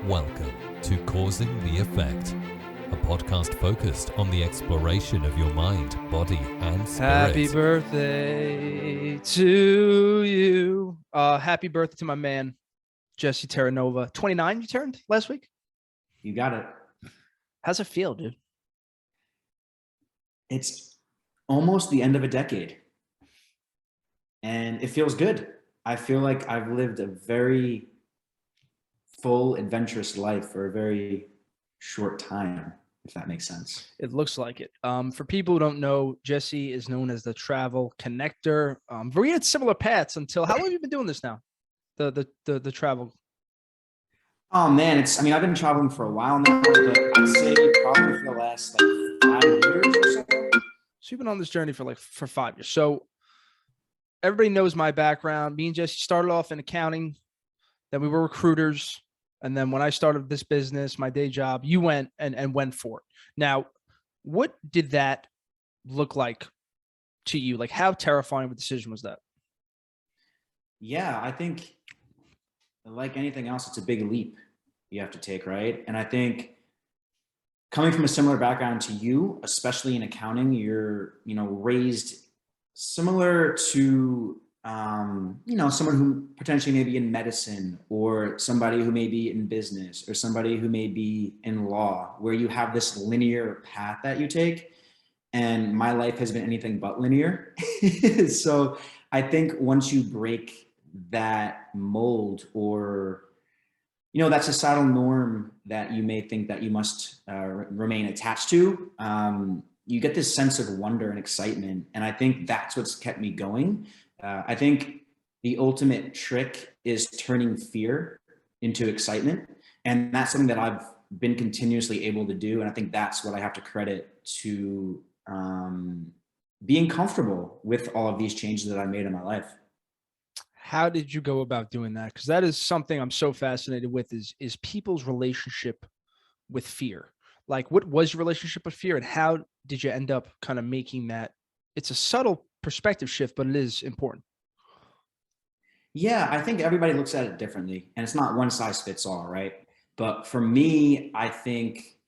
Welcome to Causing the Effect, a podcast focused on the exploration of your mind, body, and spirit. Happy birthday to you. Happy birthday to my man, Jesse Terranova. 29 you turned last week? You got it. How's it feel, dude? It's almost the end of a decade. And it feels good. I feel like I've lived a very full, adventurous life for a very short time, if that makes sense. It looks like it. For people who don't know, Jesse is known as the travel connector. We had similar paths until, how long have you been doing this now? The travel. Oh man, I've been traveling for a while now, but I'd say probably for the last 5 years or so. So you've been on this journey for 5 years. So everybody knows my background. Me and Jesse started off in accounting. Then we were recruiters. And then when I started this business, my day job, you went and went for it. Now, what did that look like to you? Like, how terrifying of a decision was that? Yeah, I think like anything else, it's a big leap you have to take, right? And I think coming from a similar background to you, especially in accounting, you're, raised similar to, someone who potentially may be in medicine, or somebody who may be in business, or somebody who may be in law, where you have this linear path that you take. And my life has been anything but linear. So I think once you break that mold, or that societal norm that you may think that you must remain attached to, you get this sense of wonder and excitement. And I think that's what's kept me going. I think the ultimate trick is turning fear into excitement. And that's something that I've been continuously able to do. And I think that's what I have to credit to being comfortable with all of these changes that I made in my life. How did you go about doing that? Because that is something I'm so fascinated with is people's relationship with fear. Like, what was your relationship with fear, and how did you end up kind of making that? It's a subtle perspective shift, but it is important. Yeah, I think everybody looks at it differently, and it's not one size fits all, right? But for me, I think,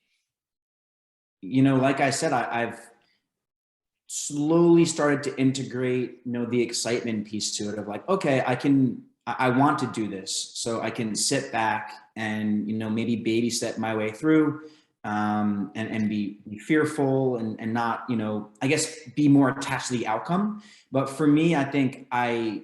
like I said, I've slowly started to integrate, the excitement piece to it of like, okay, I want to do this, so I can sit back and, maybe babysit my way through, and be fearful and not, I guess, be more attached to the outcome. But for me, I think I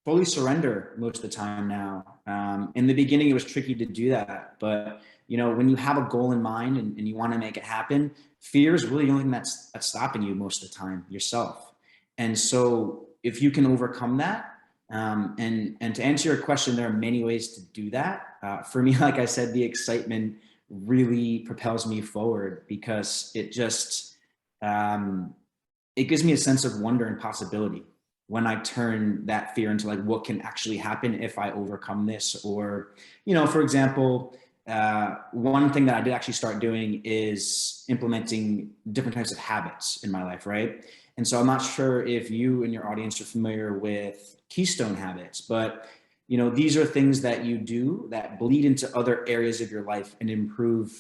fully surrender most of the time now. In the beginning, it was tricky to do that, but when you have a goal in mind and you want to make it happen, fear is really the only thing that's stopping you most of the time, yourself. And so if you can overcome that, and to answer your question, there are many ways to do that. For me, like I said, the excitement really propels me forward, because it just, it gives me a sense of wonder and possibility when I turn that fear into like, what can actually happen if I overcome this? Or, for example, one thing that I did actually start doing is implementing different types of habits in my life, right? And so I'm not sure if you and your audience are familiar with Keystone Habits, but these are things that you do that bleed into other areas of your life and improve,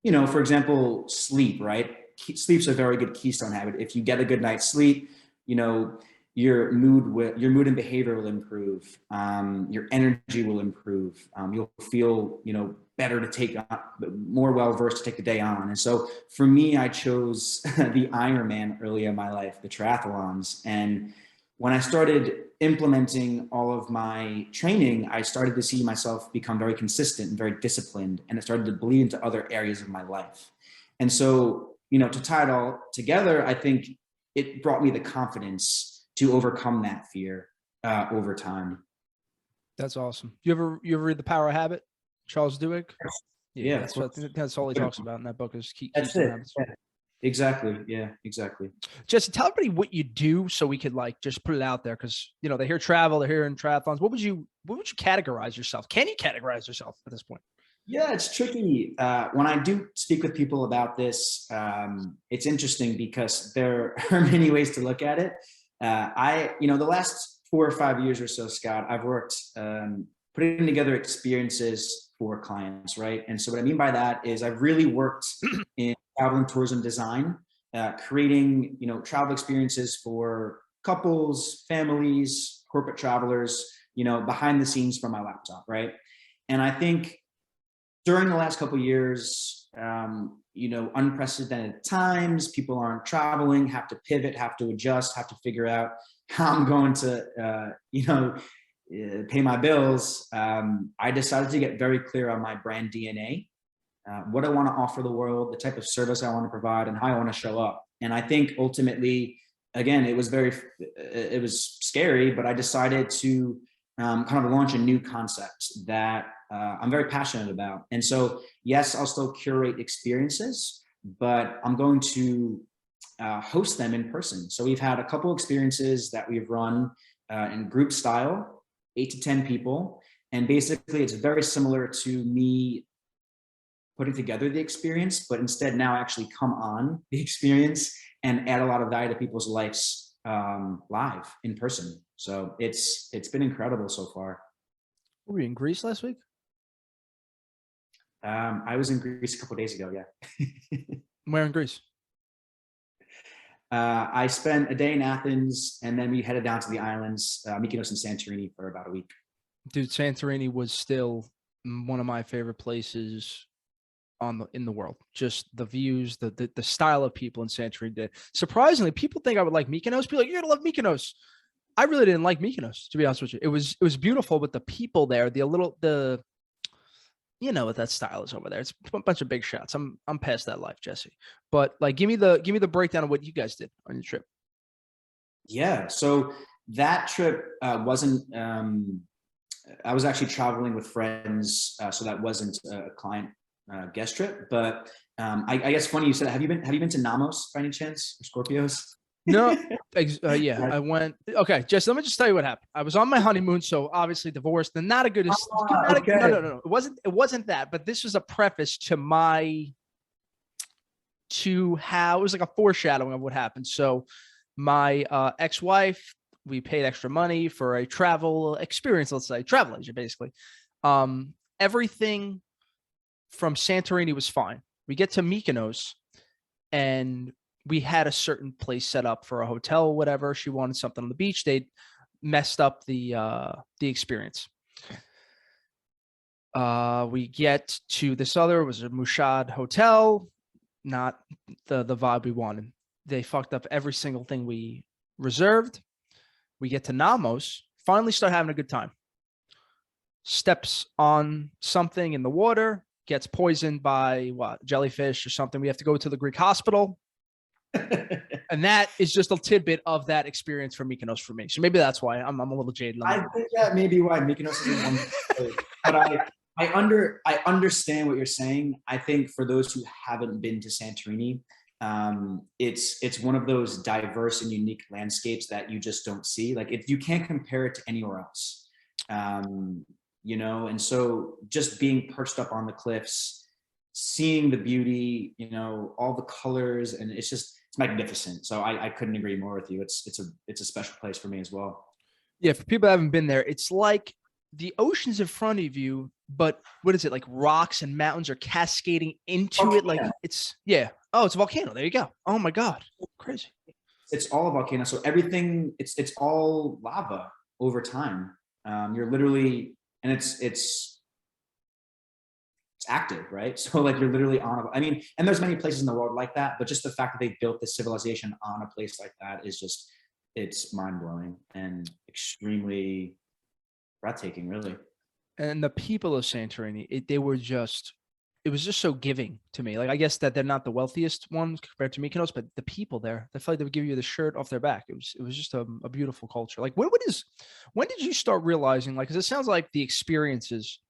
for example, sleep, right? Sleep's a very good keystone habit. If you get a good night's sleep, your mood and behavior will improve. Your energy will improve. You'll feel, better to take on, more well-versed to take the day on. And so for me, I chose the Ironman early in my life, the triathlons. And when I started implementing all of my training, I started to see myself become very consistent and very disciplined, and it started to bleed into other areas of my life. And so, to tie it all together, I think it brought me the confidence to overcome that fear over time. That's awesome. You ever read The Power of Habit, Charles Duhigg? Yeah, that's all he talks about in that book is Keystone Habits. Yeah. Exactly. Yeah, exactly. Jesse, tell everybody what you do so we could just put it out there, because they hear travel, they're hearing triathlons. What would you categorize yourself? Can you categorize yourself at this point? Yeah, it's tricky. When I do speak with people about this, it's interesting because there are many ways to look at it. The last 4 or 5 years or so, Scott, I've worked putting together experiences for clients, right? And so what I mean by that is I've really worked in travel and tourism design, creating, travel experiences for couples, families, corporate travelers, behind the scenes from my laptop, right? And I think during the last couple of years, unprecedented times, people aren't traveling, have to pivot, have to adjust, have to figure out how I'm going to, pay my bills. I decided to get very clear on my brand DNA, what I want to offer the world, the type of service I want to provide, and how I want to show up. And I think ultimately, again, it was scary, but I decided to kind of launch a new concept that I'm very passionate about. And so, yes, I'll still curate experiences, but I'm going to host them in person. So we've had a couple experiences that we've run in group style, 8 to 10 people. And basically it's very similar to me putting together the experience, but instead now actually come on the experience and add a lot of value to people's lives live in person. So it's been incredible so far. Were you in Greece last week? I was in Greece a couple of days ago. Yeah. Where in Greece? I spent a day in Athens, and then we headed down to the islands, Mykonos and Santorini, for about a week. Dude, Santorini was still one of my favorite places in the world. Just the views, the style of people in Santorini. Surprisingly, people think I would like Mykonos. People are like, you're gonna love Mykonos. I really didn't like Mykonos, to be honest with you. It was beautiful, but the people there, you know what that style is over there. It's a bunch of big shots. I'm past that life, Jesse. But like, give me the breakdown of what you guys did on your trip. Yeah. So that trip wasn't. I was actually traveling with friends, so that wasn't a client guest trip. But I guess funny you said that. Have you been to Namos by any chance, or Scorpios? No, yeah, I went. Okay, Jesse, let me just tell you what happened. I was on my honeymoon, so obviously divorced, and not a good. Okay. No. It wasn't that. But this was a preface to how it was like a foreshadowing of what happened. So, my ex-wife, we paid extra money for a travel experience. Let's say travel agent, basically. Everything from Santorini was fine. We get to Mykonos, and we had a certain place set up for a hotel or whatever. She wanted something on the beach. They messed up the experience. We get to this other, it was a Mushad hotel, not the vibe we wanted. They fucked up every single thing we reserved. We get to Namos, finally start having a good time. Steps on something in the water, gets poisoned by jellyfish or something. We have to go to the Greek hospital. And that is just a tidbit of that experience from Mykonos for me. So maybe that's why I'm a little jaded. I think that may be why Mykonos is one place. But I understand what you're saying. I think for those who haven't been to Santorini, it's one of those diverse and unique landscapes that you just don't see. Like you can't compare it to anywhere else. And so just being perched up on the cliffs, seeing the beauty, all the colors, and it's magnificent. So I couldn't agree more with you. It's a special place for me as well. Yeah, for people that haven't been there, it's like the ocean's in front of you, but what is it? Like rocks and mountains are cascading into it. Like it's a volcano. There you go. Oh my God. Crazy. It's all a volcano. So everything, it's all lava over time. You're literally, and it's active, right? So like you're literally and there's many places in the world like that, but just the fact that they built this civilization on a place like that is it's mind-blowing and extremely breathtaking, really. And the people of Santorini, it was just so giving to me. Like, I guess that they're not the wealthiest ones compared to Mykonos, but the people there, they felt like they would give you the shirt off their back. It was just a beautiful culture. Like, when did you start realizing, like, because it sounds like the experiences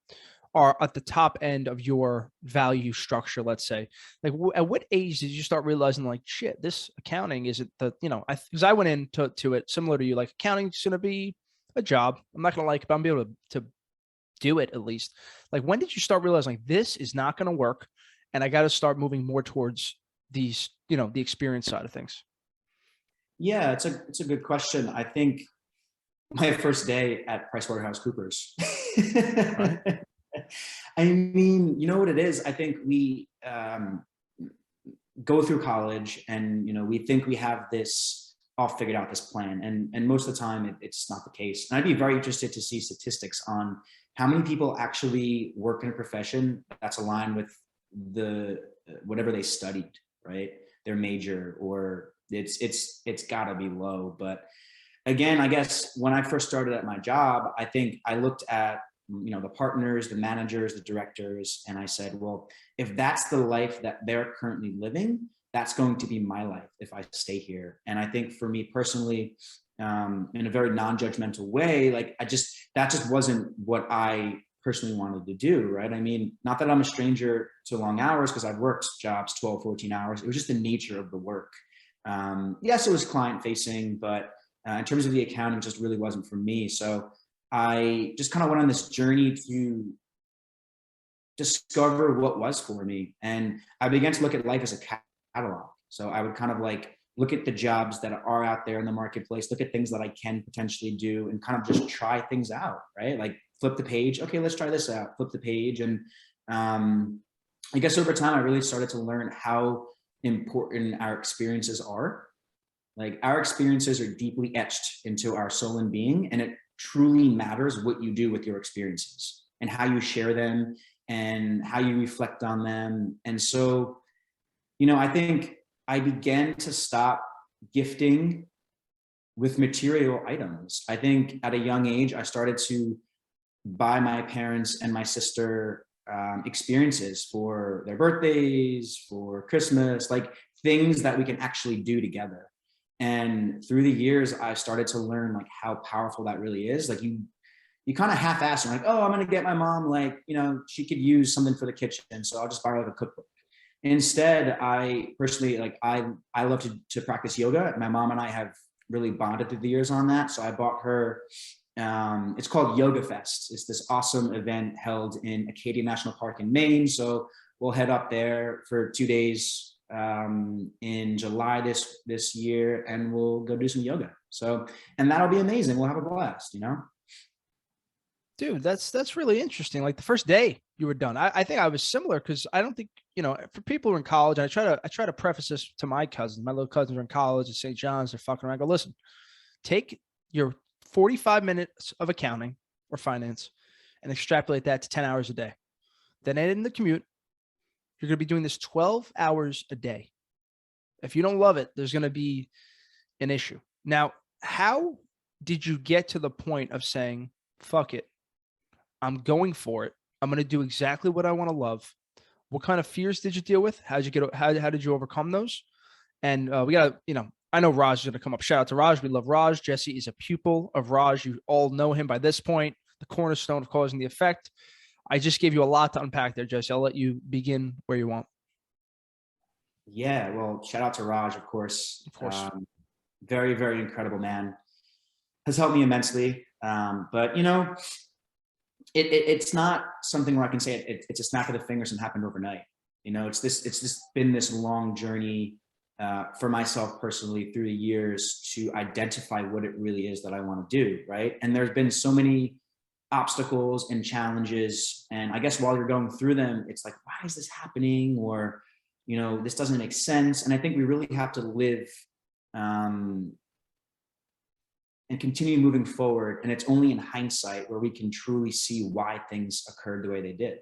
are at the top end of your value structure, let's say. Like, at what age did you start realizing, like, shit, this accounting isn't because I went into it similar to you, like, accounting's going to be a job. I'm not going to like it, but I'm going to be able to do it at least. Like, when did you start realizing, like, this is not going to work and I got to start moving more towards these, the experience side of things? Yeah, it's a good question. I think my first day at PricewaterhouseCoopers. Right. I mean, you know what it is? I think we go through college and, we think we have this all figured out, this plan. And most of the time it's not the case. And I'd be very interested to see statistics on how many people actually work in a profession that's aligned with whatever they studied, right? Their major, or it's gotta be low. But again, I guess when I first started at my job, I think I looked at, the partners, the managers, the directors, and I said, well, if that's the life that they're currently living, that's going to be my life if I stay here. And I think for me personally, in a very non-judgmental way, like that just wasn't what I personally wanted to do, right? I mean, not that I'm a stranger to long hours, because I've worked jobs 12, 14 hours. It was just the nature of the work. Yes, it was client facing, but in terms of the accounting, it just really wasn't for me. So I just kind of went on this journey to discover what was for me. And I began to look at life as a catalog. So I would kind of like look at the jobs that are out there in the marketplace, look at things that I can potentially do, and kind of just try things out, right? Like flip the page. Okay, let's try this out. Flip the page. And I guess over time, I really started to learn how important our experiences are. Like our experiences are deeply etched into our soul and being, and it truly matters what you do with your experiences and how you share them and how you reflect on them. And so, I think I began to stop gifting with material items. I think at a young age, I started to buy my parents and my sister experiences for their birthdays, for Christmas, like things that we can actually do together. And through the years, I started to learn like how powerful that really is. Like you kind of half-ass, like, oh, I'm going to get my mom, like, she could use something for the kitchen, so I'll just buy her like a cookbook. Instead, I personally, like, I love to practice yoga. My mom and I have really bonded through the years on that. So I bought her, it's called Yoga Fest. It's this awesome event held in Acadia National Park in Maine. So we'll head up there for 2 days in July this year, and we'll go do some yoga. So, and that'll be amazing. We'll have a blast, Dude, that's really interesting. Like the first day you were done. I think I was similar, because I don't think, for people who are in college, I try to preface this to my cousins. My little cousins are in college at St. John's. They're fucking around. I go, listen, take your 45 minutes of accounting or finance and extrapolate that to 10 hours a day. Then add in the commute. You're going to be doing this 12 hours a day. If you don't love it, there's going to be an issue. Now, how did you get to the point of saying, fuck it, I'm going for it. I'm going to do exactly what I want to love. What kind of fears did you deal with? How did you overcome those? And we got to, I know Raj is going to come up. Shout out to Raj. We love Raj. Jesse is a pupil of Raj. You all know him by this point, the cornerstone of Causing the Effect. I just gave you a lot to unpack there, Jesse. I'll let you begin where you want. Yeah, well, shout out to Raj, of course. Of course. Very, very incredible man. Has helped me immensely. But, it's not something where I can say it's a snap of the fingers and happened overnight. It's just been this long journey for myself personally through the years to identify what it really is that I want to do, right? And there's been so many obstacles and challenges, and I guess while you're going through them, it's like, why is this happening? Or this doesn't make sense. And I think we really have to live and continue moving forward, and it's only in hindsight where we can truly see why things occurred the way they did.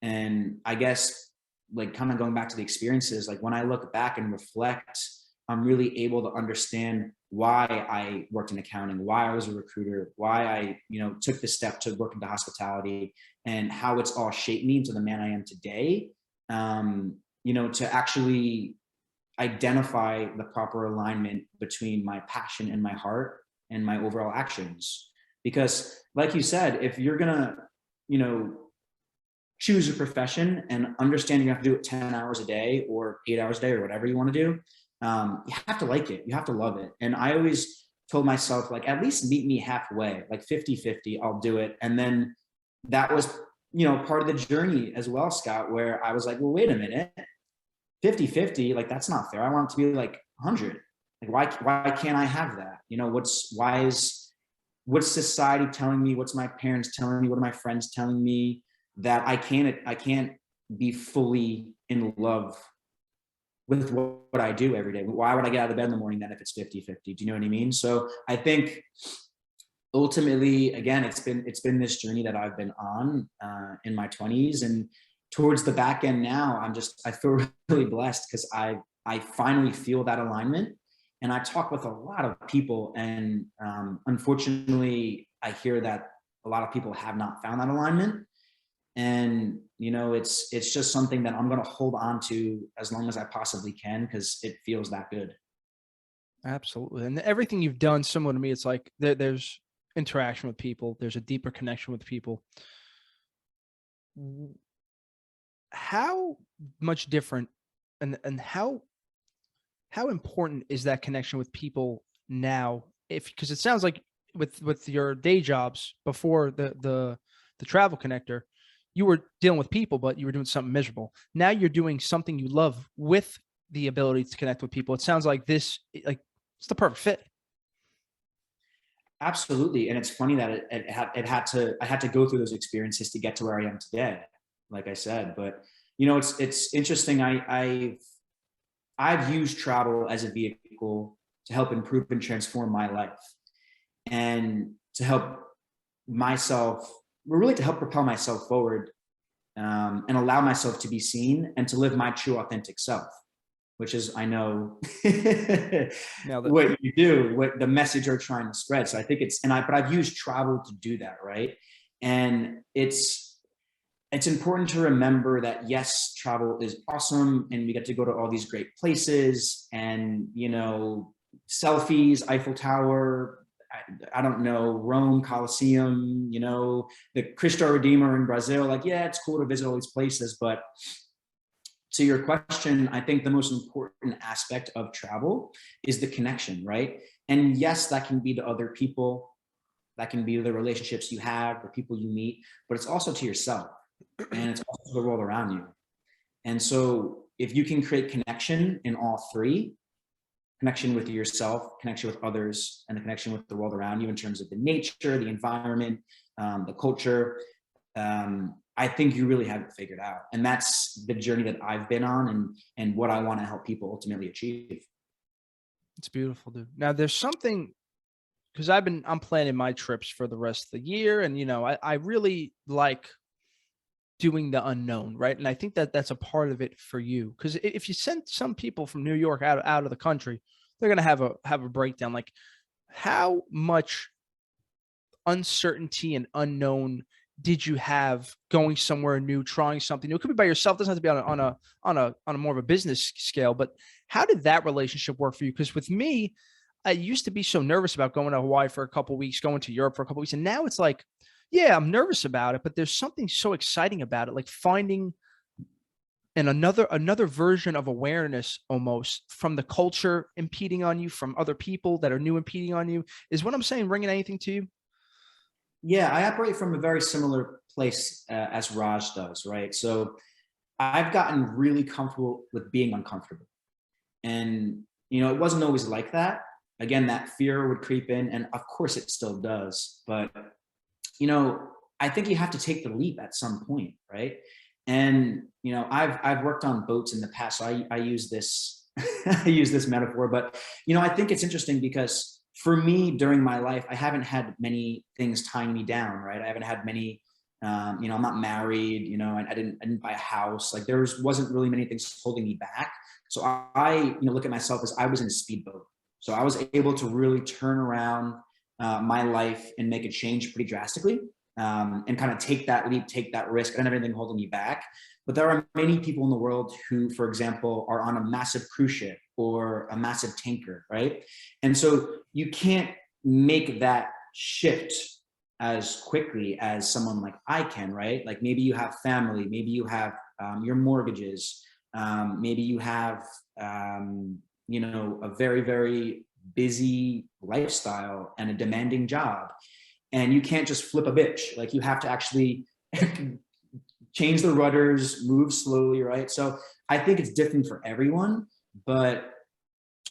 And I guess, like, kind of going back to the experiences, like when I look back and reflect, I'm really able to understand why I worked in accounting, why I was a recruiter, why I, took the step to work into hospitality, and how it's all shaped me into the man I am today. To actually identify the proper alignment between my passion and my heart and my overall actions. Because like you said, if you're gonna, choose a profession and understand you have to do it 10 hours a day or 8 hours a day or whatever you want to do, you have to like it. You have to love it. And I always told myself, like, at least meet me halfway, like 50-50, I'll do it. And then that was, part of the journey as well, Scott, where I was like, well, wait a minute, 50-50, like, that's not fair. I want it to be like 100. Like, why can't I have that? What's society telling me? What's my parents telling me? What are my friends telling me? that I can't be fully in love with what I do every day. Why would I get out of bed in the morning then if it's 50-50? Do you know what I mean? So I think ultimately, again, it's been this journey that I've been on in my 20s, and towards the back end now, I feel really blessed because I finally feel that alignment. And I talk with a lot of people, and unfortunately, I hear that a lot of people have not found that alignment. And it's just something that I'm going to hold on to as long as I possibly can, because it feels that good. Absolutely. And everything you've done, similar to me, it's like there's interaction with people. There's a deeper connection with people. How much different and how important is that connection with people now? Because it sounds like with your day jobs before the travel connector, you were dealing with people, but you were doing something miserable. Now you're doing something you love with the ability to connect with people. It sounds like it's the perfect fit. Absolutely. And it's funny that I had to go through those experiences to get to where I am today, like I said. But it's interesting. I've used travel as a vehicle to help improve and transform my life, and to help myself, really to help propel myself forward, and allow myself to be seen and to live my true authentic self, which is, I know, what you do, what the message you're trying to spread. So I think but I've used travel to do that, right? And it's important to remember that, yes, travel is awesome, and we get to go to all these great places, and selfies, Eiffel Tower, I don't know, Rome, Colosseum, the Cristo Redeemer in Brazil. Like, yeah, it's cool to visit all these places, but to your question, I think the most important aspect of travel is the connection, right? And yes, that can be to other people, that can be the relationships you have, the people you meet, but it's also to yourself, and it's also the world around you. And so if you can create connection in all three, connection with yourself, connection with others, and the connection with the world around you in terms of the nature, the environment, the culture, I think you really have it figured out. And that's the journey that I've been on, and what I want to help people ultimately achieve. It's beautiful, dude. Now there's something, because I'm planning my trips for the rest of the year, and I really like doing the unknown, right? And I think that that's a part of it for you, because if you send some people from New York out of the country, they're gonna have a breakdown. Like, how much uncertainty and unknown did you have going somewhere new, trying something new? It could be by yourself. It doesn't have to be on a more of a business scale. But how did that relationship work for you? Because with me, I used to be so nervous about going to Hawaii for a couple of weeks, going to Europe for a couple of weeks, and now it's like, yeah, I'm nervous about it, but there's something so exciting about it, like finding another version of awareness, almost, from the culture impeding on you, from other people that are new impeding on you. Is what I'm saying ringing anything to you? Yeah, I operate from a very similar place as Raj does, right? So I've gotten really comfortable with being uncomfortable. And, it wasn't always like that. Again, that fear would creep in, and of course it still does. But, I think you have to take the leap at some point, right? And, I've worked on boats in the past, so I use this, I use this metaphor, but, I think it's interesting because for me during my life, I haven't had many things tying me down, right? I haven't had many, I'm not married, I didn't buy a house. Like, wasn't really many things holding me back. So I look at myself as I was in a speedboat. So I was able to really turn around my life and make a change pretty drastically, and kind of take that leap, take that risk. I didn't have anything holding me back. But there are many people in the world who, for example, are on a massive cruise ship or a massive tanker, right? And so you can't make that shift as quickly as someone like I can, right? Like, maybe you have family, maybe you have your mortgages, maybe you have, a very, very busy lifestyle and a demanding job. And you can't just flip a bitch. Like, you have to actually change the rudders, move slowly, right? So I think it's different for everyone. But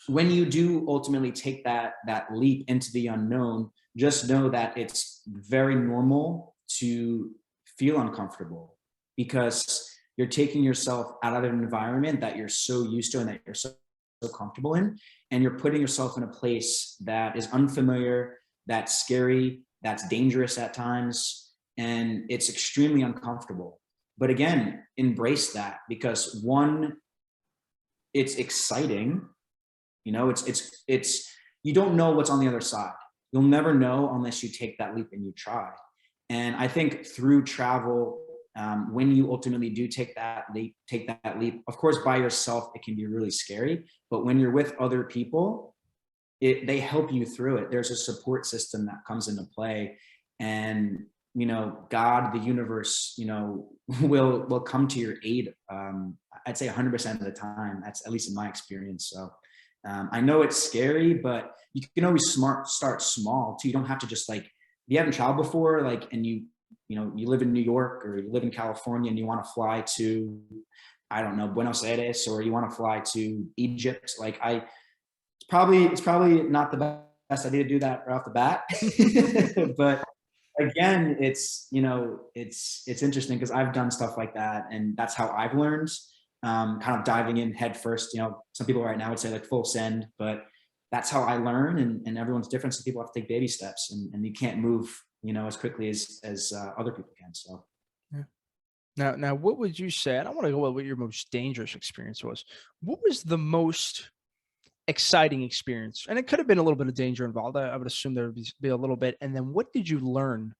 when you do ultimately take that leap into the unknown, just know that it's very normal to feel uncomfortable. because you're taking yourself out of an environment that you're so used to and that you're so comfortable in, and you're putting yourself in a place that is unfamiliar, that's scary, that's dangerous at times, and it's extremely uncomfortable. But again, embrace that, because one, it's exciting. You know, it's you don't know what's on the other side. You'll never know unless you take that leap and you try. And I think through travel, when you ultimately do take that leap, of course, by yourself, it can be really scary. But when you're with other people, they help you through it. There's a support system that comes into play, and you know, God, the universe, you know, will come to your aid. I'd say 100% of the time. That's at least in my experience. So I know it's scary, but you can always start small too. You don't have to just like, if you haven't traveled before, like, and you live in New York or you live in California and you want to fly to, I don't know, Buenos Aires, or you want to fly to Egypt. Like it's probably not the best idea to do that right off the bat, but again, it's interesting because I've done stuff like that, and that's how I've learned, kind of diving in head first. You know, some people right now would say like full send, but that's how I learn, and everyone's different. Some people have to take baby steps, and you can't move, you know, as quickly as other people can. So yeah. Now, what would you say? I don't want to go with what your most dangerous experience was. What was the most exciting experience? And it could have been a little bit of danger involved. I would assume there would be a little bit. And then what did you learn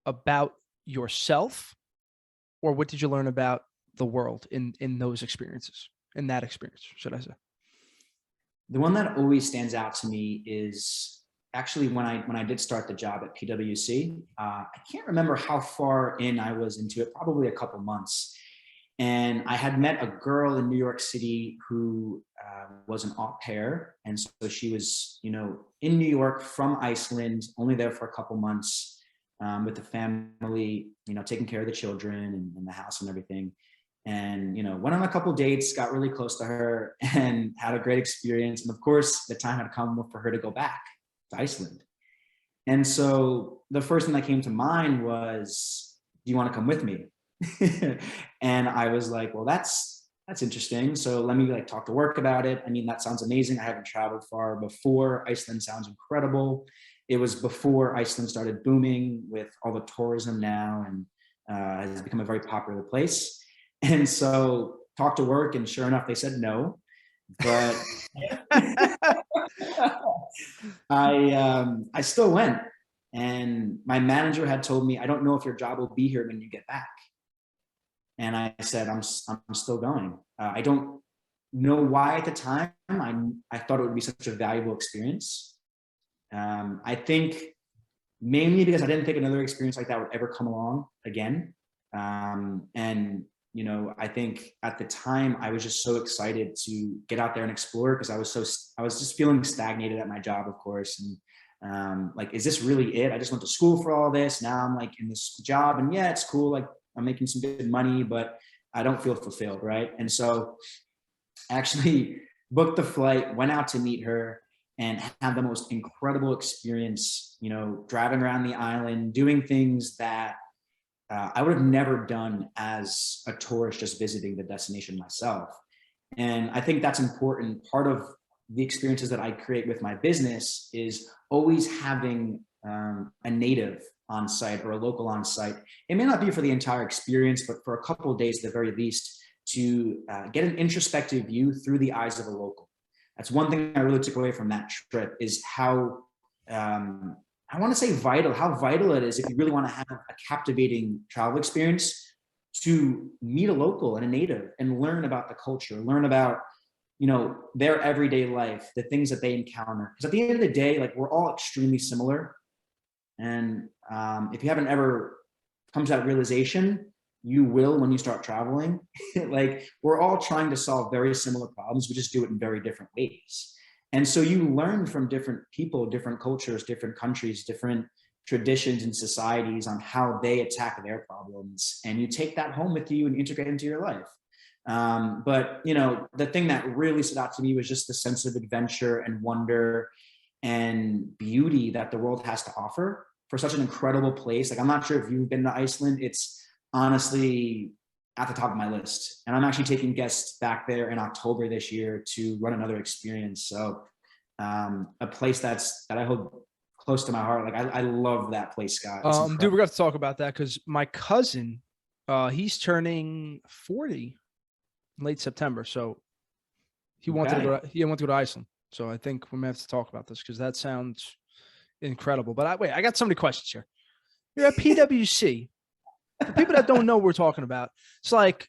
about yourself, or what did you learn about the world in those experiences, in that experience, should I say? the one that always stands out to me is actually when I did start the job at PwC. I can't remember how far in I was into it, probably a couple months. And I had met a girl in New York City who was an au pair. And so she was, you know, in New York from Iceland, only there for a couple months with the family, you know, taking care of the children and the house and everything. And, you know, went on a couple dates, got really close to her and had a great experience. And of course, the time had come for her to go back to Iceland. And so the first thing that came to mind was, do you want to come with me? And I was like, well, that's interesting. So let me like talk to work about it. I mean, that sounds amazing. I haven't traveled far before. Iceland sounds incredible. It was before Iceland started booming with all the tourism now, and has become a very popular place. And so talked to work, and sure enough, they said no. But I still went. And my manager had told me, I don't know if your job will be here when you get back. And I said, I'm still going. I don't know why at the time. I thought it would be such a valuable experience. I think mainly because I didn't think another experience like that would ever come along again. And, you know, I think at the time I was just so excited to get out there and explore, because I was just feeling stagnated at my job, of course. And like, is this really it? I just went to school for all this. Now I'm like in this job, and yeah, it's cool. Like, I'm making some good money, but I don't feel fulfilled, right? And so actually booked the flight, went out to meet her, and had the most incredible experience, you know, driving around the island, doing things that I would have never done as a tourist, just visiting the destination myself. And I think that's important. Part of the experiences that I create with my business is always having a native on site or a local on site. It may not be for the entire experience, but for a couple of days at the very least, to get an introspective view through the eyes of a local. That's one thing I really took away from that trip, is how I want to say how vital it is, if you really want to have a captivating travel experience, to meet a local and a native and learn about the culture, learn about, you know, their everyday life, the things that they encounter. Because at the end of the day, like, we're all extremely similar. And if you haven't ever come to that realization, you will when you start traveling. Like, we're all trying to solve very similar problems. We just do it in very different ways. And so you learn from different people, different cultures, different countries, different traditions and societies on how they attack their problems. And you take that home with you and integrate into your life. But, you know, the thing that really stood out to me was just the sense of adventure and wonder and beauty that the world has to offer for such an incredible place. Like, I'm not sure if you've been to Iceland. It's honestly at the top of my list. And I'm actually taking guests back there in October this year to run another experience. So a place that I hold close to my heart. Like I love that place, Scott. Dude, we're going to talk about that because my cousin, he's turning 40 in late September. So he wanted to go to Iceland. So I think we may have to talk about this because that sounds incredible. But I got so many questions here. You're at PwC. For people that don't know what we're talking about, it's like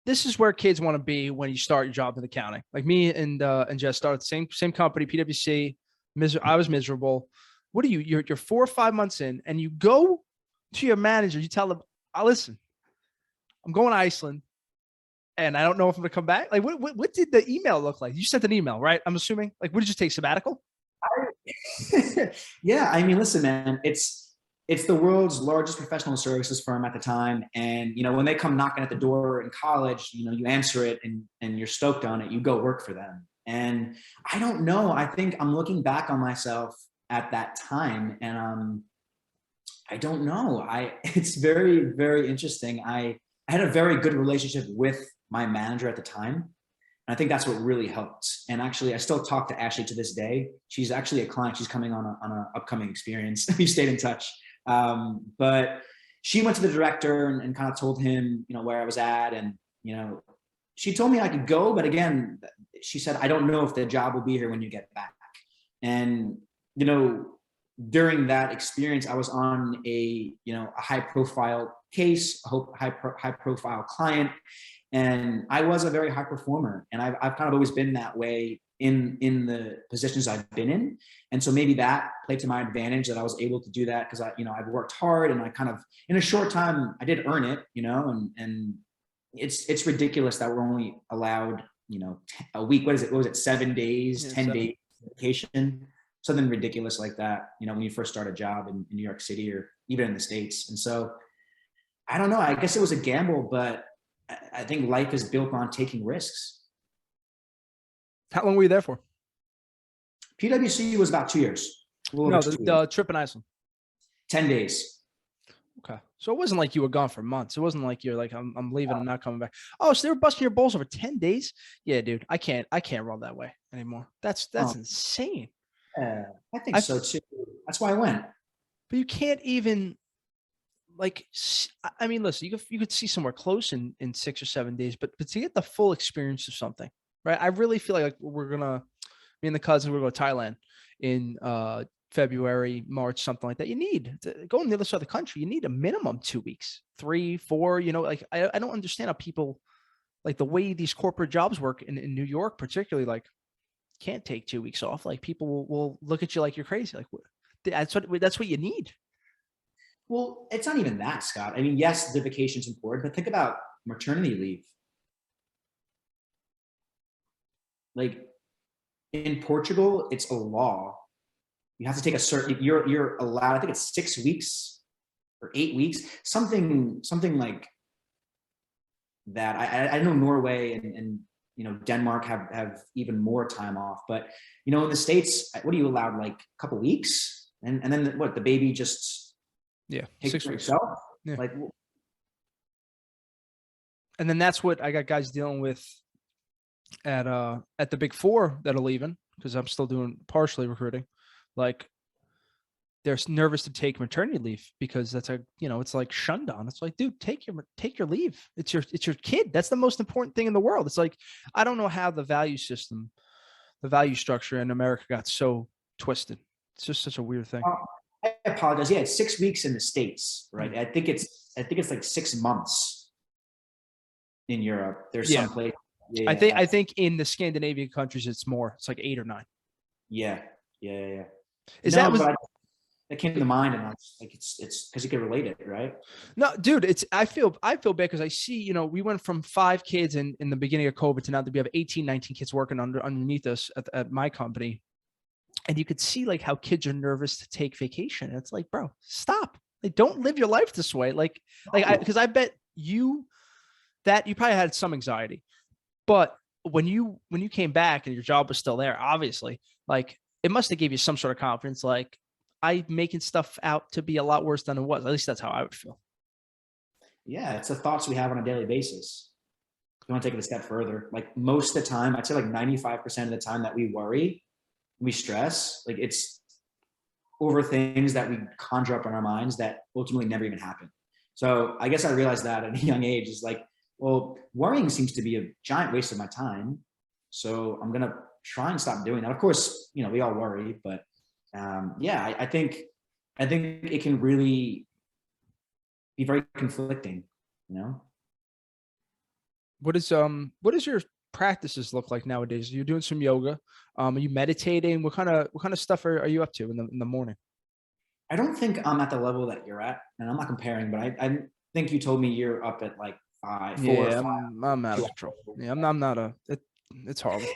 this is where kids want to be when you start your job in accounting. Like me and Jess started the same company, PwC. I was miserable. What are you? You're 4 or 5 months in, and you go to your manager. You tell them, "Listen, I'm going to Iceland, and I don't know if I'm going to come back." Like, what did the email look like? You sent an email, right? I'm assuming. Like, what did you take, sabbatical? Yeah, I mean, listen, man, it's the world's largest professional services firm at the time. And, when they come knocking at the door in college, you answer it and you're stoked on it. You go work for them. And I don't know. I think I'm looking back on myself at that time and I don't know. It's very, very interesting. I had a very good relationship with my manager at the time. And I think that's what really helped. And actually, I still talk to Ashley to this day. She's actually a client. She's coming on an upcoming experience. We've stayed in touch. But she went to the director and kind of told him, where I was at. And, she told me I could go. But again, she said, I don't know if the job will be here when you get back. And, during that experience, I was on a high profile case, a high profile client. And I was a very high performer. And I've kind of always been that way in the positions I've been in. And so maybe that played to my advantage that I was able to do that because I've worked hard and I kind of, in a short time, I did earn it, and it's ridiculous that we're only allowed, a week. What was it? 7 days, 10 days vacation, something ridiculous like that, when you first start a job in New York City or even in the States. And so I don't know, I guess it was a gamble, but I think life is built on taking risks. How long were you there for? PwC was about 2 years. No, the trip in Iceland. 10 days. Okay. So it wasn't like you were gone for months. It wasn't like you're like, I'm leaving and not coming back. Oh, so they were busting your balls over 10 days? Yeah, dude, I can't roll that way anymore. That's insane. I think so too. That's why I went. But you can't even I mean, listen, you could see somewhere close in 6 or 7 days, but to get the full experience of something, right? I really feel like me and the cousins, we're going to Thailand in February, March, something like that. You need to go on the other side of the country. You need a minimum 2 weeks, 3, 4, I don't understand how people like the way these corporate jobs work in New York, particularly can't take 2 weeks off. Like people will look at you like you're crazy. Like that's what you need. Well, it's not even that, Scott. I mean, yes, the vacation's important, but think about maternity leave. Like in Portugal, it's a law. You have to take you're allowed, I think it's 6 weeks or 8 weeks, something like that. I know Norway and Denmark have even more time off, but in the States, what are you allowed? Like a couple weeks, and then the baby just takes 6 weeks. Itself? Yeah. Like, and then that's what I got guys dealing with at the Big Four that are leaving because I'm still doing partially recruiting. Like they're nervous to take maternity leave because that's it's like shunned on. It's like, dude, take your leave. It's your kid. That's the most important thing in the world. It's like, I don't know how the value structure in America got so twisted. It's just such a weird thing. I apologize. Yeah, it's 6 weeks in the States, right? I think it's like 6 months in Europe. There's some place. Yeah, I think in the Scandinavian countries it's more. It's like 8 or 9. Yeah. That came to mind, and I was like, it's because you could relate it, right? No, dude, I feel bad because I see, we went from 5 kids in the beginning of COVID to now that we have 18, 19 kids working underneath us at my company. And you could see like how kids are nervous to take vacation. And it's like, bro, stop. Like, don't live your life this way. Because I bet you probably had some anxiety, but when you came back and your job was still there, obviously, like it must have gave you some sort of confidence. Like I'm making stuff out to be a lot worse than it was. At least that's how I would feel. Yeah, it's the thoughts we have on a daily basis. If you want to take it a step further, like most of the time, I'd say like 95% of the time that we worry, we stress, like it's over things that we conjure up in our minds that ultimately never even happen. So I guess I realized that at a young age is like, well, worrying seems to be a giant waste of my time. So I'm going to try and stop doing that. Of course, you know, we all worry, but yeah, I think it can really be very conflicting, you know? What does your practices look like nowadays? You're doing some yoga. Are you meditating? What kind of stuff are you up to in the morning? I don't think I'm at the level that you're at, and I'm not comparing, but I think you told me you're up at like four or Yeah, five. I'm out of control. Yeah, I'm not it's horrible.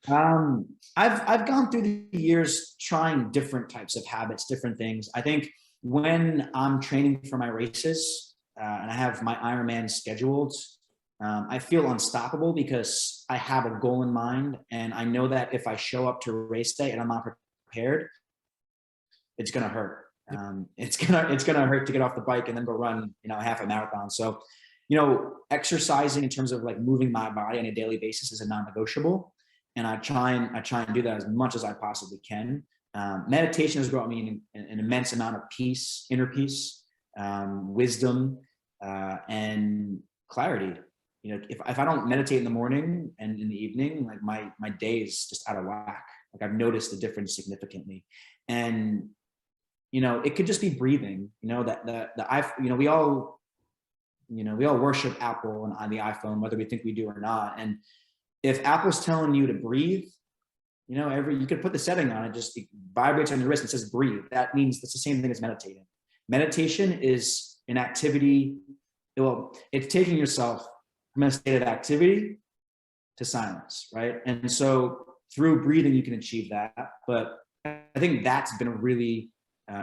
I've gone through the years trying different types of habits, different things. I think when I'm training for my races and I have my Ironman scheduled, I feel unstoppable because I have a goal in mind, and I know that if I show up to race day and I'm not prepared, it's gonna hurt. It's gonna hurt to get off the bike and then go run, you know, half a marathon. So, you know, exercising in terms of like moving my body on a daily basis is a non-negotiable, and I try and do that as much as I possibly can. Meditation has brought me an immense amount of peace, inner peace, wisdom, and clarity. You know, if I don't meditate in the morning and in the evening, like my day is just out of whack. Like I've noticed the difference significantly, and you know, it could just be breathing. You know, that you know, we all worship Apple and on the iPhone, whether we think we do or not. And if Apple's telling you to breathe, you know, you could put the setting on it, just it vibrates on your wrist and says breathe. That means that's the same thing as meditating. Meditation is an activity. Well, it's taking yourself from a state of activity to silence, right? And so through breathing, you can achieve that. But I think that's been a really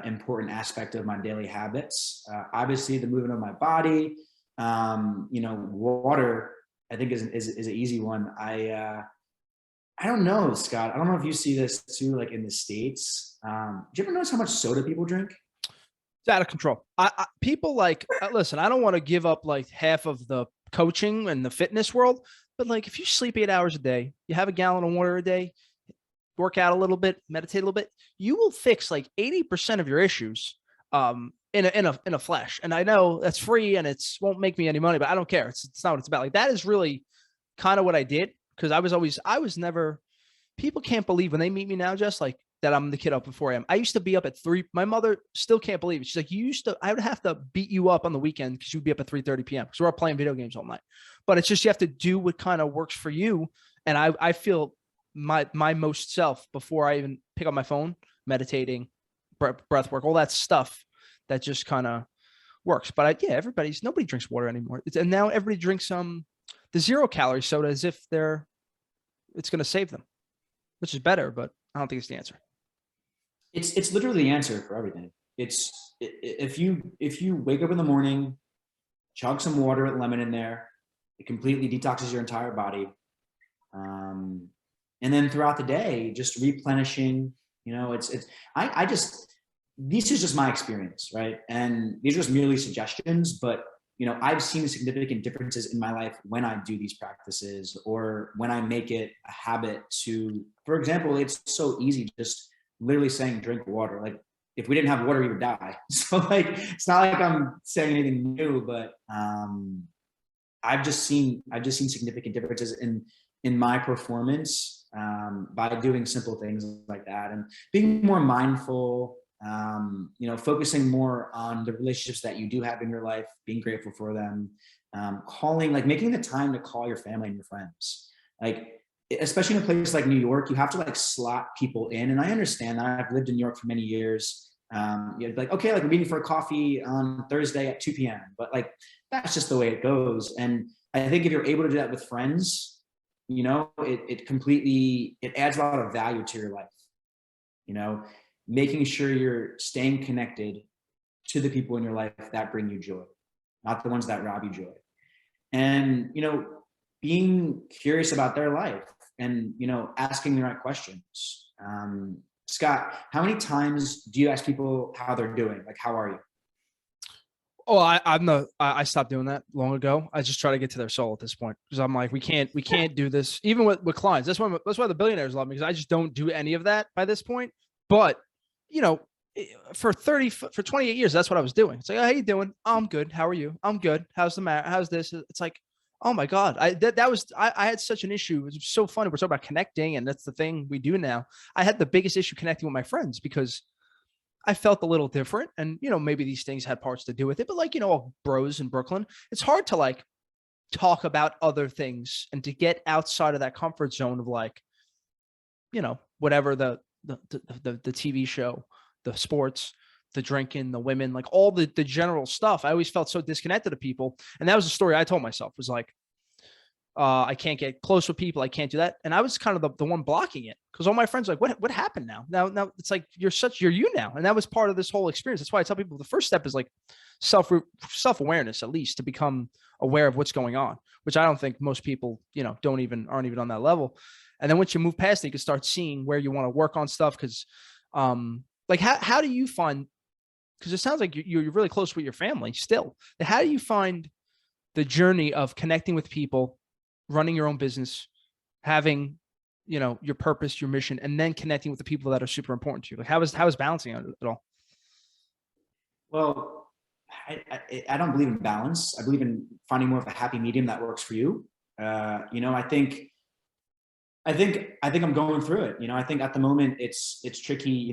important aspect of my daily habits. Obviously, the movement of my body. You know, water, I think is an easy one. I don't know, Scott. I don't know if you see this too, like in the States. Do you ever notice how much soda people drink? It's out of control. People like listen. I don't want to give up like half of the coaching and the fitness world, but like if you sleep 8 hours a day, you have a gallon of water a day, work out a little bit, meditate a little bit, you will fix like 80% of your issues in a flash. And I know that's free and it's won't make me any money, but I don't care. It's not what it's about. Like that is really kind of what I did, because I was never, people can't believe when they meet me now, just like that I'm the kid up before I am. I used to be up at 3. My mother still can't believe it. She's like, I would have to beat you up on the weekend because you'd be up at 3:30 p.m. because we're up playing video games all night. But it's just, you have to do what kind of works for you. And I feel my most self before I even pick up my phone, meditating, breath work, all that stuff that just kind of works. But yeah, nobody drinks water anymore. And now everybody drinks the 0-calorie soda as if it's going to save them, which is better, but I don't think it's the answer. It's literally the answer for everything. It's if you wake up in the morning, chug some water with lemon in there, it completely detoxes your entire body. And then throughout the day, just replenishing, you know, this is just my experience, right? And these are just merely suggestions, but you know, I've seen significant differences in my life when I do these practices or when I make it a habit to, for example, it's so easy just literally saying drink water. Like if we didn't have water, we would die. So like, it's not like I'm saying anything new, but I've just seen significant differences in my performance by doing simple things like that and being more mindful. You know, focusing more on the relationships that you do have in your life, being grateful for them, making the time to call your family and your friends. Like, especially in a place like New York, you have to like slot people in. And I understand that. I've lived in New York for many years. You're like, okay, like we're meeting for a coffee on Thursday at 2 p.m. But like, that's just the way it goes. And I think if you're able to do that with friends, you know, it adds a lot of value to your life, you know, making sure you're staying connected to the people in your life that bring you joy, not the ones that rob you joy. And, you know, being curious about their life and, you know, asking the right questions. Scott, how many times do you ask people how they're doing? Like, how are you? Oh, I stopped doing that long ago. I just try to get to their soul at this point because I'm like, we can't do this even with clients. That's why the billionaires love me, because I just don't do any of that by this point. But you know, for 28 years, that's what I was doing. It's like, oh, how you doing? Oh, I'm good. How are you? I'm good. How's the matter? How's this? It's like, oh my God. I had such an issue. It was so funny. We're talking about connecting, and that's the thing we do now. I had the biggest issue connecting with my friends because I felt a little different. And, maybe these things had parts to do with it, but like, all bros in Brooklyn, it's hard to like talk about other things and to get outside of that comfort zone of like, whatever the TV show, the sports, the drinking, the women, like all the general stuff. I always felt so disconnected to people. And that was the story I told myself, was like, I can't get close with people. I can't do that. And I was kind of the one blocking it, because all my friends were like, what happened now? Now it's like, you're you now. And that was part of this whole experience. That's why I tell people the first step is like self-awareness, at least, to become aware of what's going on, which I don't think most people, aren't even on that level. And then once you move past it, you can start seeing where you want to work on stuff. Cause, like, how do you find, because it sounds like you're really close with your family still. How do you find the journey of connecting with people, running your own business, having, your purpose, your mission, and then connecting with the people that are super important to you? Like, how is balancing it all? Well, I don't believe in balance. I believe in finding more of a happy medium that works for you. I think I'm going through it. I think at the moment it's tricky.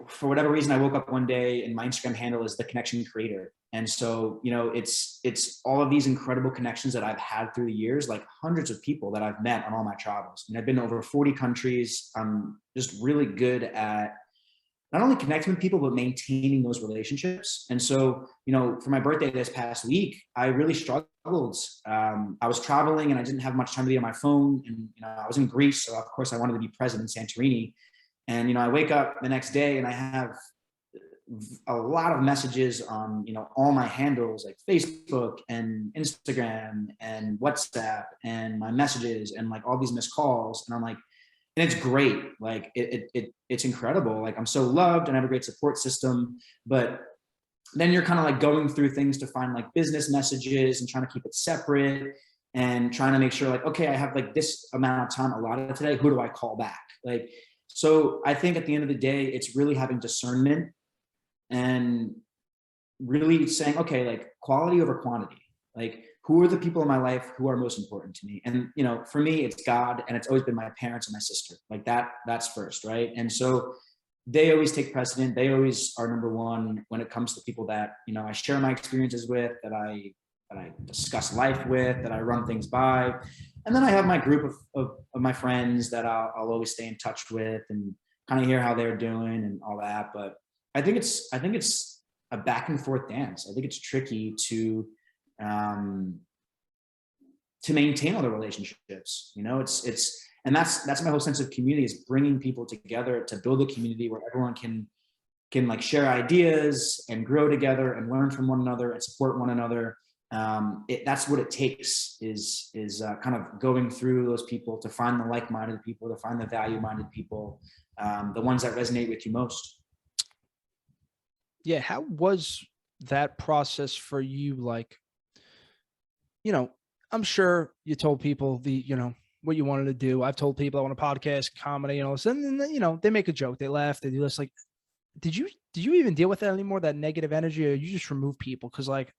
For whatever reason, I woke up one day and my Instagram handle is the connection creator. And so, it's all of these incredible connections that I've had through the years, like hundreds of people that I've met on all my travels. I've been to over 40 countries. I'm just really good at not only connecting with people, but maintaining those relationships. And so, for my birthday this past week, I really struggled. I was traveling and I didn't have much time to be on my phone. And, I was in Greece. So of course I wanted to be present in Santorini. And, I wake up the next day and I have a lot of messages on, all my handles like Facebook and Instagram and WhatsApp and my messages and like all these missed calls. And I'm like, and it's great. Like it's incredible. Like I'm so loved and I have a great support system, but then you're kind of like going through things to find like business messages and trying to keep it separate and trying to make sure like, okay, I have like this amount of time allotted today. Who do I call back? Like, so I think at the end of the day, it's really having discernment and really saying, okay, like quality over quantity. Like, who are the people in my life who are most important to me? And, for me, it's God, and it's always been my parents and my sister. Like that's first, right? And so they always take precedent. They always are number one when it comes to people that, I share my experiences with, that I discuss life with, that I run things by. And then I have my group of my friends that I'll always stay in touch with and kind of hear how they're doing and all that. But I think it's a back and forth dance. I think it's tricky to maintain all the relationships. And that's my whole sense of community, is bringing people together to build a community where everyone can like share ideas and grow together and learn from one another and support one another. That's what it takes, is kind of going through those people to find the like-minded people, to find the value-minded people, the ones that resonate with you most. Yeah. How was that process for you? Like, I'm sure you told people what you wanted to do. I've told people I want a podcast, comedy, and then, they make a joke, they laugh, they do this. Like, did you even deal with that anymore, that negative energy, or you just remove people? Cause like,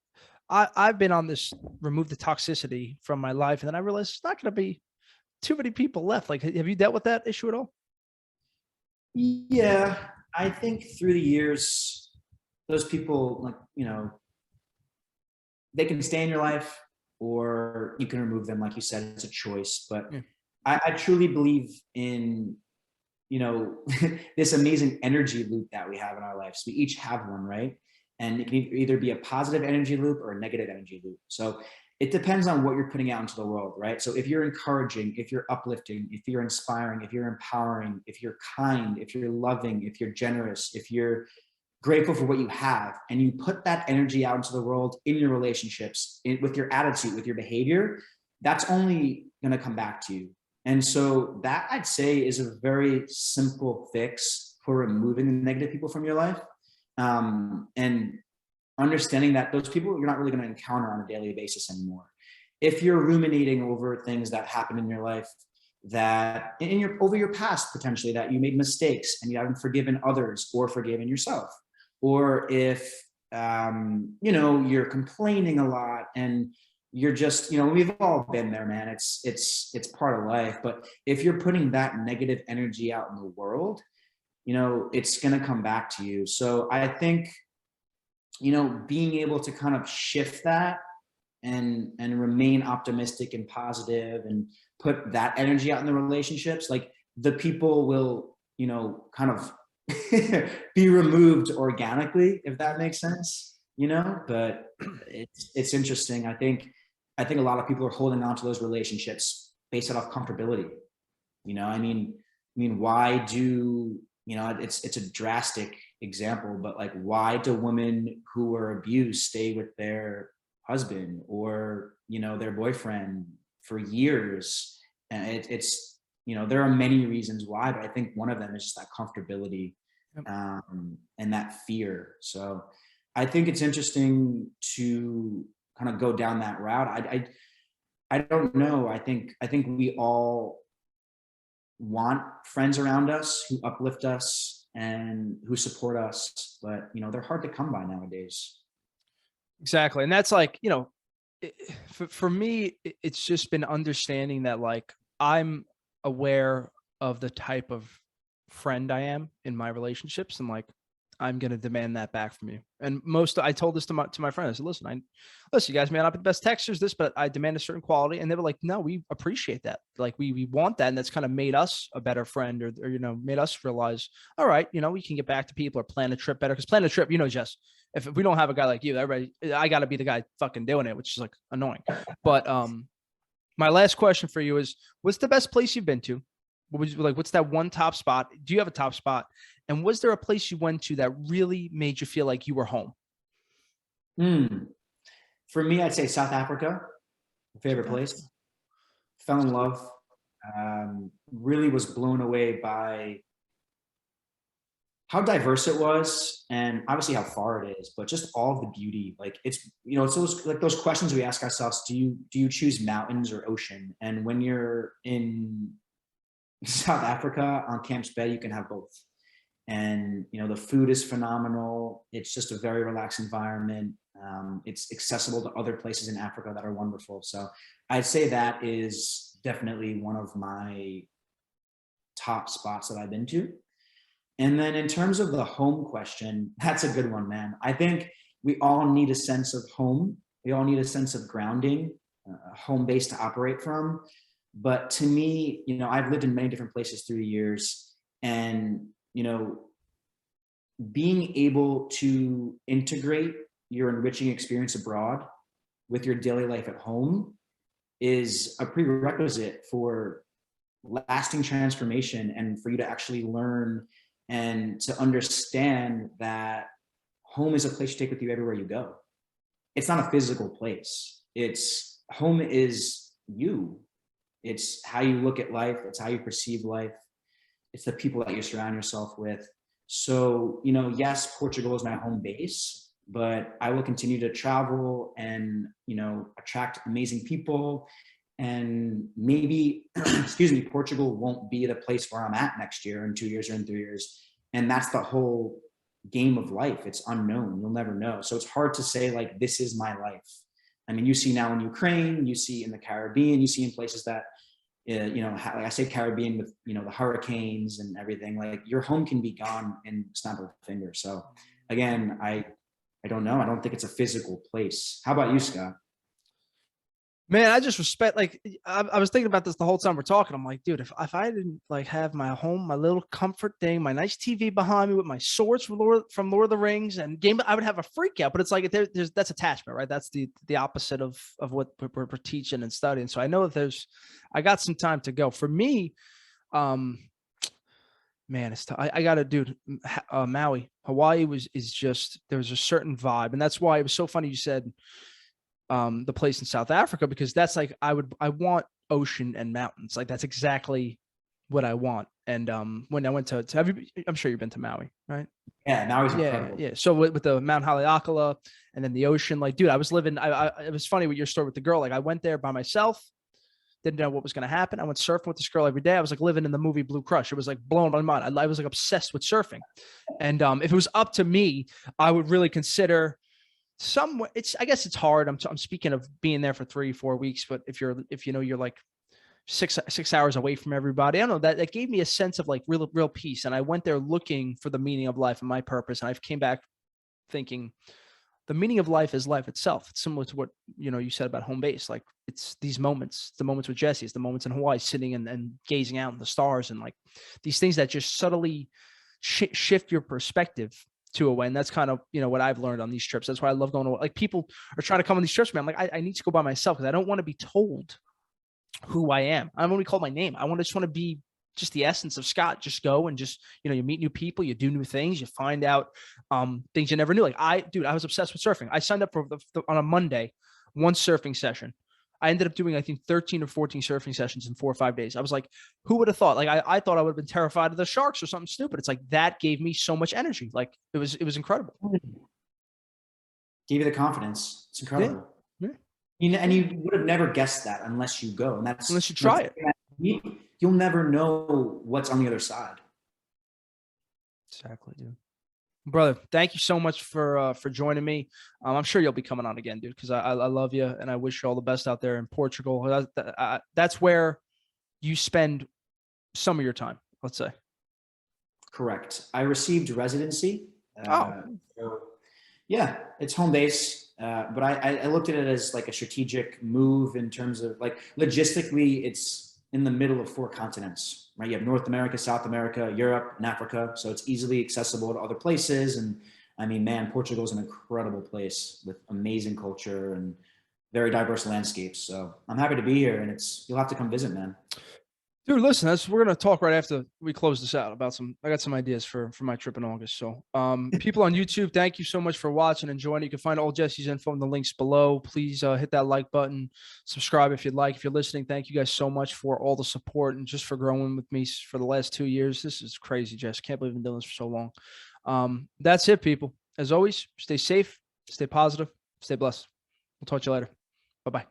I've been on this remove the toxicity from my life. And then I realized it's not going to be too many people left. Like, have you dealt with that issue at all? Yeah. I think through the years, those people, like, they can stay in your life or you can remove them. Like you said, it's a choice, but yeah. I truly believe in, this amazing energy loop that we have in our lives. We each have one, right? And it can either be a positive energy loop or a negative energy loop. So it depends on what you're putting out into the world, right? So if you're encouraging, if you're uplifting, if you're inspiring, if you're empowering, if you're kind, if you're loving, if you're generous, if you're grateful for what you have, and you put that energy out into the world in your relationships, with your attitude, with your behavior, that's only going to come back to you. And so that, I'd say, is a very simple fix for removing the negative people from your life. And understanding that those people you're not really going to encounter on a daily basis anymore. If you're ruminating over things that happened in your life, that over your past, potentially, that you made mistakes and you haven't forgiven others or forgiven yourself, or if you're complaining a lot and you're just, we've all been there, man. It's part of life. But if you're putting that negative energy out in the world, it's going to come back to you. So I think, being able to kind of shift that and remain optimistic and positive and put that energy out in the relationships, like the people will, kind of be removed organically, if that makes sense, but it's interesting. I think a lot of people are holding on to those relationships based off comfortability. I mean, why do, it's a drastic example, but like, why do women who are abused stay with their husband or, their boyfriend for years? And it's, there are many reasons why, but I think one of them is just that comfortability, and that fear. So I think it's interesting to kind of go down that route. I don't know. I think we all want friends around us who uplift us and who support us, but they're hard to come by nowadays. Exactly. And that's like, for me, it's just been understanding that, like, I'm aware of the type of friend I am in my relationships, and like, I'm going to demand that back from you. And I told this to my friend. I said, listen, you guys may not be the best texters, but I demand a certain quality. And they were like, no, we appreciate that. Like, we want that. And that's kind of made us a better friend, or made us realize, all right, we can get back to people or plan a trip better. Cause plan a trip, Jess, if we don't have a guy like you, I gotta be the guy fucking doing it, which is like annoying. But, my last question for you is, what's the best place you've been to? What's that one top spot? Do you have a top spot? And was there a place you went to that really made you feel like you were home? For me, I'd say South Africa, favorite place. Fell in love. Really was blown away by how diverse it was, and obviously how far it is, but just all of the beauty. Like, it's, it's those questions we ask ourselves: do you choose mountains or ocean? And when you're in South Africa on Camp's Bay, you can have both. And the food is phenomenal. It's just a very relaxed environment. It's accessible to other places in Africa that are wonderful. So I'd say that is definitely one of my top spots that I've been to. And then in terms of the home question, that's a good one, man. I think we all need a sense of home. We all need a sense of grounding, a home base to operate from. But to me, I've lived in many different places through the years, and, being able to integrate your enriching experience abroad with your daily life at home is a prerequisite for lasting transformation, and for you to actually learn and to understand that home is a place you take with you everywhere you go. It's not a physical place. Home is you. It's how you look at life. It's how you perceive life. It's the people that you surround yourself with. So, yes, Portugal is my home base, but I will continue to travel and, attract amazing people. And maybe, Portugal won't be the place where I'm at next year, in 2 years, or in 3 years. And that's the whole game of life. It's unknown. You'll never know. So it's hard to say, like, this is my life. I mean, you see now in Ukraine, you see in the Caribbean, you see in places that, like I say Caribbean with, the hurricanes and everything, like, your home can be gone in the snap of a finger. So again, I don't know. I don't think it's a physical place. How about you, Scott? Man, I just respect, like, I was thinking about this the whole time we're talking. I'm like, dude, if I didn't, like, have my home, my little comfort thing, my nice TV behind me with my swords from Lord of the Rings and game, I would have a freak out. But it's like, that's attachment, right? That's the opposite of what we're teaching and studying. So I know that I got some time to go. For me, man, I got to do Maui, Hawaii is just, there's a certain vibe. And that's why it was so funny you said the place in South Africa, because that's like, I want ocean and mountains. Like, that's exactly what I want. And when I went to I'm sure you've been to Maui, right? Yeah, Maui's Yeah, incredible. yeah. So with the Mount Haleakala and then the ocean, like, dude, I was living. It was funny with your story with the girl. Like, I went there by myself, didn't know what was going to happen. I went surfing with this girl every day. I was like living in the movie Blue Crush. It was like blowing my mind. I was like obsessed with surfing. And if it was up to me, I would really consider somewhere. I guess it's hard. I'm speaking of being there for 3-4 weeks, but if you're like six hours away from everybody, I don't know, that gave me a sense of like real peace. And I went there looking for the meaning of life and my purpose. And I came back thinking the meaning of life is life itself. It's similar to what, you said about home base. Like, it's these moments, the moments with Jesse, it's the moments in Hawaii, sitting and gazing out in the stars, and like these things that just subtly shift your perspective to a way. And that's kind of, what I've learned on these trips. That's why I love going to, like, people are trying to come on these trips, man. I'm like, I need to go by myself because I don't want to be told who I am. I don't want to be called my name. I just want to be just the essence of Scott. Just go and just, you meet new people, you do new things, you find out things you never knew. Like, I was obsessed with surfing. I signed up for on a Monday, one surfing session. I ended up doing, I think, 13 or 14 surfing sessions in 4 or 5 days. I was like, who would have thought? Like, I thought I would have been terrified of the sharks or something stupid. It's like, that gave me so much energy. Like, it was incredible. Gave you the confidence. It's incredible. Yeah. And you would have never guessed that unless you go. And unless you try it. You'll never know what's on the other side. Exactly, dude. Brother, thank you so much for joining me. I'm sure you'll be coming on again, dude, because I love you and I wish you all the best out there in Portugal. That's where you spend some of your time, let's say. Correct. I received residency. So, yeah, it's home base. But I looked at it as like a strategic move in terms of, like, logistically, it's in the middle of 4 continents, right? You have North America, South America, Europe, and Africa. So it's easily accessible to other places. And I mean, man, Portugal is an incredible place with amazing culture and very diverse landscapes. So I'm happy to be here, and you'll have to come visit, man. dude, listen, we're going to talk right after we close this out about I got some ideas for my trip in August. So people on YouTube, thank you so much for watching and joining. You can find all Jesse's info in the links below. Please hit that like button, subscribe if you'd like. If you're listening, thank you guys so much for all the support and just for growing with me for the last 2 years. This is crazy, Jess. Can't believe I've been doing this for so long. That's it, people. As always, stay safe, stay positive, stay blessed. We'll talk to you later. Bye-bye.